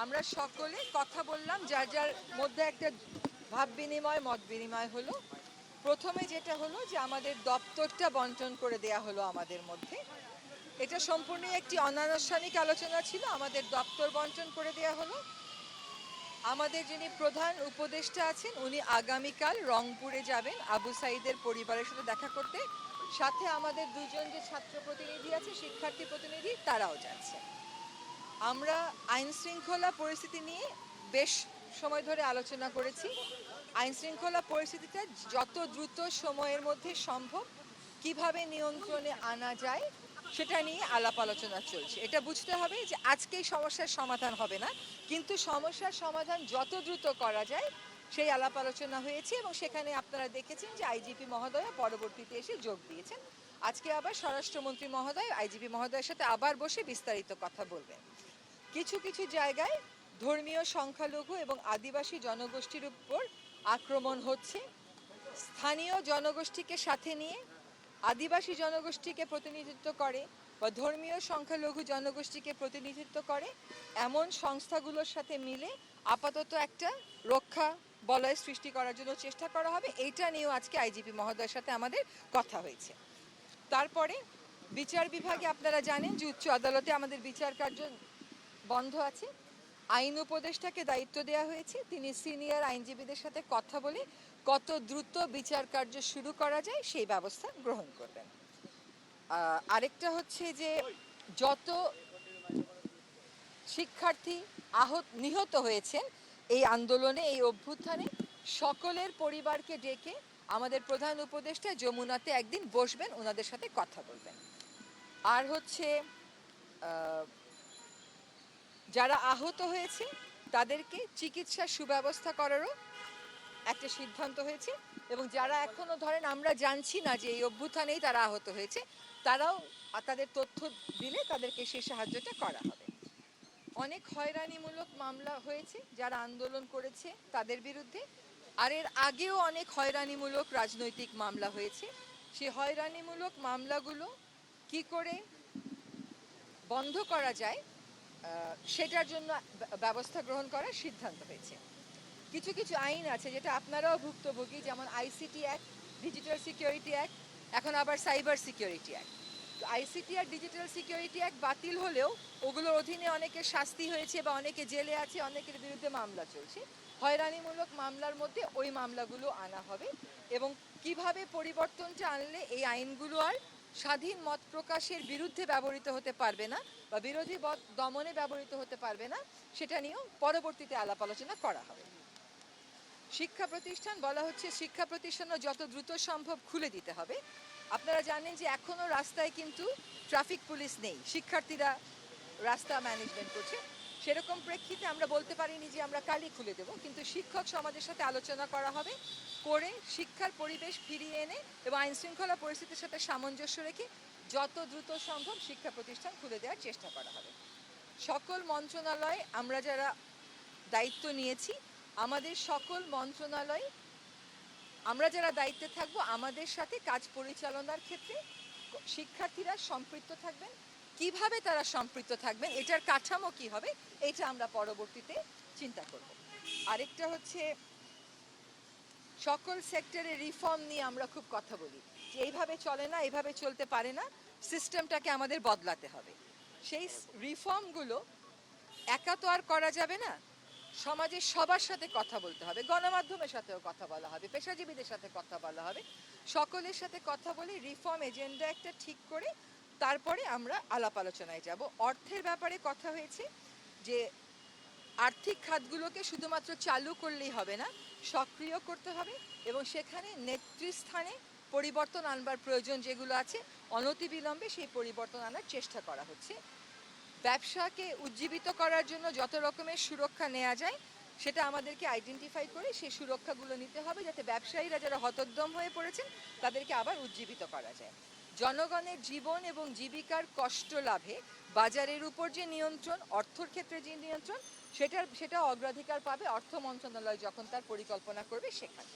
আমরা সকলে কথা বললাম, যার যার মধ্যে একটা ভাব বিনিময় মত বিনিময় হলো। প্রথমে যেটা হলো যে আমাদের দপ্তরটা বন্টন করে দেয়া হলো আমাদের মধ্যে। এটা সম্পূর্ণ একটি অনানুষ্ঠানিক আলোচনা ছিল। আমাদের দপ্তর বন্টন করে দেয়া হলো। আমাদের যিনি প্রধান উপদেষ্টা আছেন উনি আগামীকাল রংপুরে যাবেন আবু সাইদের পরিবারের সাথে দেখা করতে। সাথে আমাদের দুজন যে ছাত্র প্রতিনিধি আছে, শিক্ষার্থী প্রতিনিধি, তারাও যাচ্ছে। আমরা আইন শৃঙ্খলা পরিস্থিতি নিয়ে বেশ সময় ধরে আলোচনা করেছি। আইন শৃঙ্খলা পরিস্থিতিটা যত দ্রুত সময়ের মধ্যে সম্ভব কিভাবে নিয়ন্ত্রণে আনা যায় সেটা নিয়ে আলাপ আলোচনা চলছে। এটা বুঝতে হবে যে আজকেই সমস্যার সমাধান হবে না, কিন্তু সমস্যার সমাধান যত দ্রুত করা যায় সেই আলাপ আলোচনা হয়েছে। এবং সেখানে আপনারা দেখেছেন যে আইজিপি মহোদয়া পরবর্তীতে এসে যোগ দিয়েছেন। আজকে আবার স্বরাষ্ট্রমন্ত্রী মহোদয় আইজিপি মহোদয়ের সাথে আবার বসে বিস্তারিত কথা বলবেন। কিছু কিছু জায়গায় ধর্মীয় সংখ্যালঘু এবং আদিবাসী জনগোষ্ঠীর উপর আক্রমণ হচ্ছে। স্থানীয় জনগোষ্ঠীকে সাথে নিয়ে আদিবাসী জনগোষ্ঠীকে প্রতিনিধিত্ব করে বা ধর্মীয় সংখ্যালঘু জনগোষ্ঠীকে প্রতিনিধিত্ব করে এমন সংস্থাগুলোর সাথে মিলে আপাতত একটা রক্ষা বলয় সৃষ্টি করার জন্য চেষ্টা করা হবে। এইটা নিয়েও আজকে আইজিপি মহোদয়ের সাথে আমাদের কথা হয়েছে। তারপরে বিচার বিভাগে আপনারা জানেন যে উচ্চ আদালতে আমাদের বিচার কার্য বন্ধ আছে। আইন উপদেষ্টাকে দায়িত্ব দেওয়া হয়েছে, তিনি সিনিয়র আইনজীবীদের সাথে কথা বলে কত দ্রুত বিচার কার্য শুরু করা যায় সেই ব্যবস্থা গ্রহণ করবেন। আরেকটা হচ্ছে যে যত শিক্ষার্থী নিহত হয়েছেন এই আন্দোলনে, এই অভ্যুত্থানে, সকলের পরিবারকে ডেকে আমাদের প্রধান উপদেষ্টা যমুনাতে একদিন বসবেন, ওনাদের সাথে কথা বলবেন। আর হচ্ছে যারা আহত হয়েছে তাদেরকে চিকিৎসার সুব্যবস্থা করারও একটা সিদ্ধান্ত হয়েছে। এবং যারা এখনো ধরেন আমরা জানছি না যে এই অভ্যুত্থানেই তারা আহত হয়েছে, তারাও তাদের তথ্য দিলে তাদেরকে সেই সাহায্যটা করা হবে। অনেক হয়রানিমূলক মামলা হয়েছে যারা আন্দোলন করেছে তাদের বিরুদ্ধে, আর এর আগেও অনেক হয়রানিমূলক রাজনৈতিক মামলা হয়েছে। সেই হয়রানিমূলক মামলাগুলো কি করে বন্ধ করা যায় সেটার জন্য ব্যবস্থা গ্রহণ করার সিদ্ধান্ত হয়েছে। কিছু কিছু আইন আছে যেটা আপনারাও ভুক্তভোগী, যেমন ICT act, digital security act, এখন আবার সাইবার সিকিউরিটি অ্যাক্ট। আইসিটি আর ডিজিটাল সিকিউরিটি অ্যাক্ট বাতিল হলেও ওগুলোর অধীনে অনেকের শাস্তি হয়েছে বা অনেকে জেলে আছে, অনেকের বিরুদ্ধে মামলা চলছে। হয়রানিমূলক মামলার মধ্যে ওই মামলাগুলো আনা হবে। এবং কিভাবে পরিবর্তনটা আনলে এই আইনগুলো আর স্বাধীন মত প্রকাশের বিরুদ্ধে ব্যবহৃত হতে পারবে না বা বিরোধী মত দমনে ব্যবহৃত হতে পারবে না, সেটা নিয়েও পরবর্তীতে আলাপ আলোচনা করা হবে। শিক্ষা প্রতিষ্ঠান বলা হচ্ছে, শিক্ষা প্রতিষ্ঠানও যত দ্রুত সম্ভব খুলে দিতে হবে। আপনারা জানেন যে এখনও রাস্তায় কিন্তু ট্রাফিক পুলিশ নেই, শিক্ষার্থীরা রাস্তা ম্যানেজমেন্ট করছে। সেরকম প্রেক্ষিতে আমরা বলতে পারিনি যে আমরা কালই খুলে দেব, কিন্তু শিক্ষক সমাজের সাথে আলোচনা করা হবে, করে শিক্ষার পরিবেশ ফিরিয়ে এনে এবং আইন শৃঙ্খলা পরিস্থিতির সাথে সামঞ্জস্য রেখে যত দ্রুত সম্ভব শিক্ষা প্রতিষ্ঠান খুলে দেওয়ার চেষ্টা করা হবে। সকল মন্ত্রণালয় আমরা যারা দায়িত্ব নিয়েছি, আমাদের সকল মন্ত্রণালয় আমরা যারা দায়িত্বে থাকব, আমাদের সাথে কাজ পরিচালনার ক্ষেত্রে শিক্ষার্থীরা সম্পৃক্ত থাকবেন। কিভাবে তারা সম্পৃক্ত থাকবেন, এটার কাঠামো কি হবে, এটা আমরা পরবর্তীতে চিন্তা করব। আরেকটা হচ্ছে সকল সেক্টরে রিফর্ম নিয়ে আমরা খুব কথা বলি যে এইভাবে চলে না, এইভাবে চলতে পারে না, সিস্টেমটাকে আমাদের বদলাতে হবে। সেই রিফর্মগুলো একা তো আর করা যাবে না, সমাজের সবার সাথে কথা বলতে হবে, গণমাধ্যমের সাথেও কথা বলা হবে, পেশাজীবীদের সাথে কথা বলা হবে, সকলের সাথে কথা বলে রিফর্ম এজেন্ডা একটা ঠিক করে তারপরে আমরা আলাপ আলোচনায় যাব। অর্থের ব্যাপারে কথা হয়েছে যে আর্থিক খাতগুলোকে শুধুমাত্র চালু করলেই হবে না, সক্রিয় করতে হবে এবং সেখানে নেতৃস্থানে পরিবর্তন আনবার প্রয়োজন যেগুলো আছে অনতিবিলম্বে সেই পরিবর্তন আনার চেষ্টা করা হচ্ছে। ব্যবসাকে উজ্জীবিত করার জন্য যত রকমের সুরক্ষা নেওয়া যায় সেটা আমাদেরকে আইডেন্টিফাই করে সেই সুরক্ষাগুলো নিতে হবে, যাতে ব্যবসায়ীরা যারা হতোদ্যম হয়ে পড়েছেন তাদেরকে আবার উজ্জীবিত করা যায়। জনগণের জীবন এবং জীবিকার কষ্ট লাভে বাজারের উপর যে নিয়ন্ত্রণ, অর্থর ক্ষেত্রে যে নিয়ন্ত্রণ, সেটা অগ্রাধিকার পাবে অর্থ মন্ত্রণালয় যখন তার পরিকল্পনা করবে সেখানে।